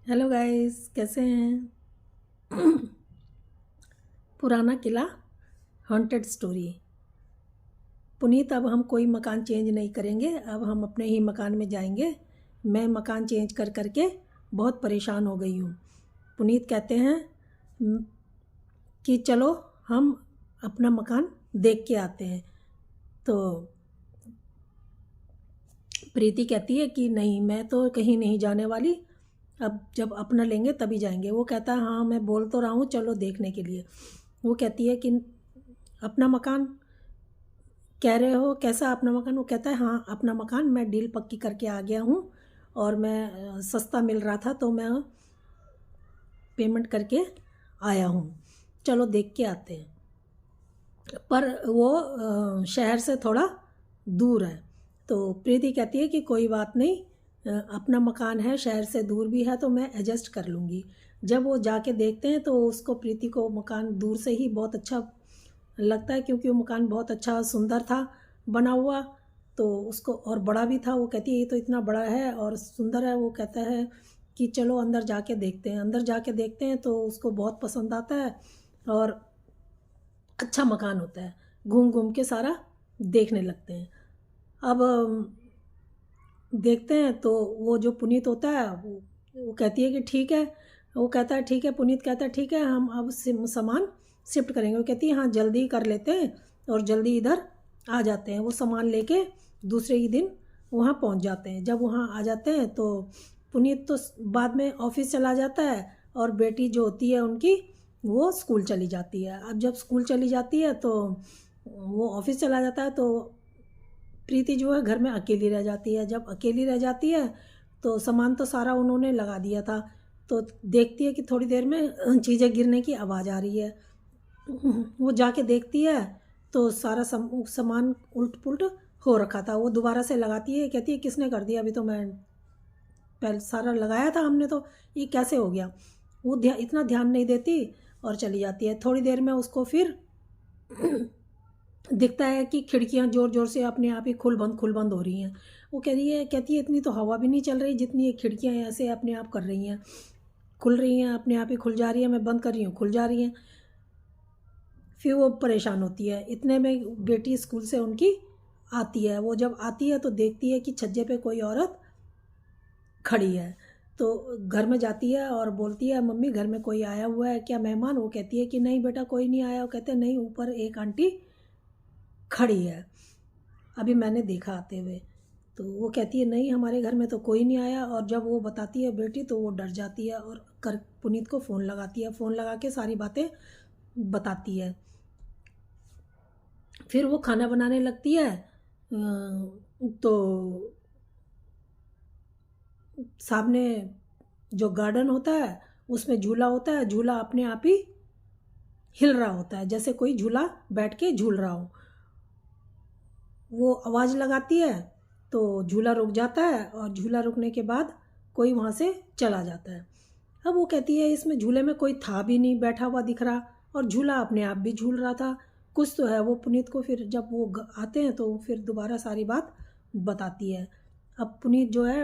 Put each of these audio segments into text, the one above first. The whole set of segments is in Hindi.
हेलो गाइस, कैसे हैं? पुराना किला हॉन्टेड स्टोरी। पुनीत, अब हम कोई मकान चेंज नहीं करेंगे, अब हम अपने ही मकान में जाएंगे। मैं मकान चेंज कर करके बहुत परेशान हो गई हूँ। पुनीत कहते हैं "म, कि चलो हम अपना मकान देख के आते हैं।" तो प्रीति कहती है कि नहीं, मैं तो कहीं नहीं जाने वाली, अब जब अपना लेंगे तभी जाएंगे। वो कहता है हाँ, मैं बोल तो रहा हूँ चलो देखने के लिए। वो कहती है कि अपना मकान कह रहे हो, कैसा अपना मकान? वो कहता है हाँ, अपना मकान मैं डील पक्की करके आ गया हूँ और मैं सस्ता मिल रहा था तो मैं पेमेंट करके आया हूँ, चलो देख के आते हैं। पर वो शहर से थोड़ा दूर है। तो प्रीति कहती है कि कोई बात नहीं, अपना मकान है, शहर से दूर भी है तो मैं एडजस्ट कर लूँगी। जब वो जाके देखते हैं तो उसको, प्रीति को, मकान दूर से ही बहुत अच्छा लगता है, क्योंकि वो मकान बहुत अच्छा सुंदर था बना हुआ। तो उसको, और बड़ा भी था। वो कहती है ये तो इतना बड़ा है और सुंदर है। वो कहता है कि चलो अंदर जाके देखते हैं। अंदर जाके देखते हैं तो उसको बहुत पसंद आता है और अच्छा मकान होता है। घूम घूम के सारा देखने लगते हैं। अब देखते हैं तो वो जो पुनीत होता है वो कहती है कि ठीक है। वो कहता है ठीक है, पुनीत कहता है ठीक है, हम अब सामान शिफ्ट करेंगे। वो कहती है हाँ, जल्दी कर लेते हैं और जल्दी इधर आ जाते हैं। वो सामान लेके दूसरे ही दिन वहाँ पहुँच जाते हैं। जब वहाँ आ जाते हैं तो पुनीत तो बाद में ऑफिस चला जाता है और बेटी जो होती है उनकी, वो स्कूल चली जाती है। अब जब स्कूल चली जाती है तो वो ऑफिस चला जाता है, तो प्रीति जो है घर में अकेली रह जाती है। जब अकेली रह जाती है तो सामान तो सारा उन्होंने लगा दिया था, तो देखती है कि थोड़ी देर में चीज़ें गिरने की आवाज़ आ रही है। वो जाके देखती है तो सारा सामान उल्ट पुल्ट हो रखा था। वो दोबारा से लगाती है, कहती है किसने कर दिया? अभी तो मैं पहले सारा लगाया था हमने, तो ये कैसे हो गया? वो इतना ध्यान नहीं देती और चली जाती है। थोड़ी देर में उसको फिर दिखता है कि खिड़कियां ज़ोर ज़ोर से अपने आप ही खुल बंद हो रही हैं। वो कहती है इतनी तो हवा भी नहीं चल रही जितनी ये खिड़कियां ऐसे अपने आप कर रही हैं, खुल रही हैं, अपने आप ही खुल जा रही हैं, मैं बंद कर रही हूँ खुल जा रही हैं। फिर वो परेशान होती है। इतने में बेटी स्कूल से उनकी आती है। वो जब आती है तो देखती है कि छज्जे पे कोई औरत खड़ी है। तो घर में जाती है और बोलती है मम्मी, घर में कोई आया हुआ है क्या, मेहमान? वो कहती है कि नहीं बेटा, कोई नहीं आया। वो कहते हैं नहीं, ऊपर एक आंटी खड़ी है, अभी मैंने देखा आते हुए। तो वो कहती है नहीं, हमारे घर में तो कोई नहीं आया। और जब वो बताती है बेटी तो वो डर जाती है और कर पुनीत को फ़ोन लगाती है। फ़ोन लगा के सारी बातें बताती है। फिर वो खाना बनाने लगती है। तो सामने जो गार्डन होता है उसमें झूला होता है। झूला अपने आप ही हिल रहा होता है, जैसे कोई झूला बैठ के झूल रहा हो। वो आवाज़ लगाती है तो झूला रुक जाता है और झूला रुकने के बाद कोई वहाँ से चला जाता है। अब वो कहती है इसमें झूले में कोई था भी नहीं बैठा हुआ दिख रहा, और झूला अपने आप भी झूल रहा था, कुछ तो है। वो पुनीत को फिर जब वो आते हैं तो फिर दोबारा सारी बात बताती है। अब पुनीत जो है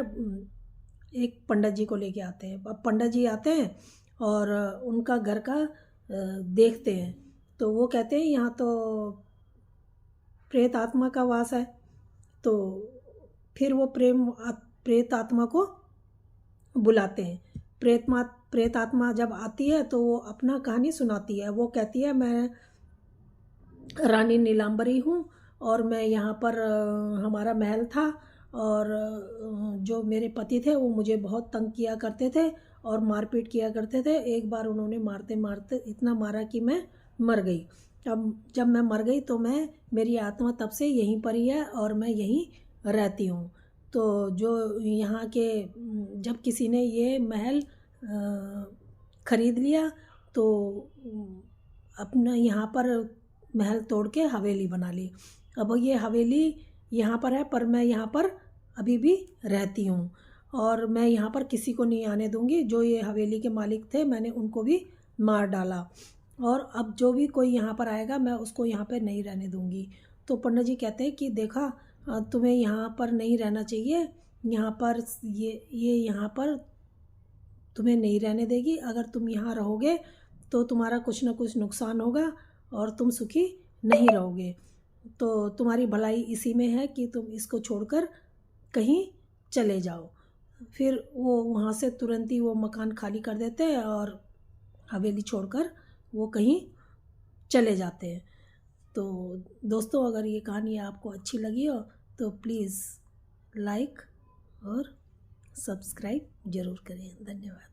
एक पंडित जी को लेके आते हैं। अब पंडित जी आते हैं और उनका घर का देखते हैं। तो वो कहते हैं यहाँ तो प्रेत आत्मा का वास है। तो फिर वो प्रेत आत्मा को बुलाते हैं। प्रेत आत्मा जब आती है तो वो अपना कहानी सुनाती है। वो कहती है मैं रानी नीलांबरी हूँ और मैं यहाँ पर हमारा महल था और जो मेरे पति थे वो मुझे बहुत तंग किया करते थे और मारपीट किया करते थे। एक बार उन्होंने मारते मारते इतना मारा कि मैं मर गई। अब जब मैं मर गई तो मेरी आत्मा तब से यहीं पर ही है और मैं यहीं रहती हूँ। तो जो यहाँ के, जब किसी ने ये महल ख़रीद लिया तो अपना यहाँ पर महल तोड़ के हवेली बना ली। अब ये हवेली यहाँ पर है पर मैं यहाँ पर अभी भी रहती हूँ और मैं यहाँ पर किसी को नहीं आने दूँगी। जो ये हवेली के मालिक थे मैंने उनको भी मार डाला और अब जो भी कोई यहाँ पर आएगा मैं उसको यहाँ पर नहीं रहने दूँगी। तो पंडित जी कहते हैं कि देखा, तुम्हें यहाँ पर नहीं रहना चाहिए। यहाँ पर ये यहाँ पर तुम्हें नहीं रहने देगी। अगर तुम यहाँ रहोगे तो तुम्हारा कुछ ना कुछ नुकसान होगा और तुम सुखी नहीं रहोगे। तो तुम्हारी भलाई इसी में है कि तुम इसको छोड़कर कहीं चले जाओ। फिर वो वहाँ से तुरंत ही वो मकान खाली कर देते हैं और हवेली छोड़कर वो कहीं चले जाते हैं। तो दोस्तों, अगर ये कहानी आपको अच्छी लगी हो तो प्लीज़ लाइक और सब्सक्राइब ज़रूर करें। धन्यवाद।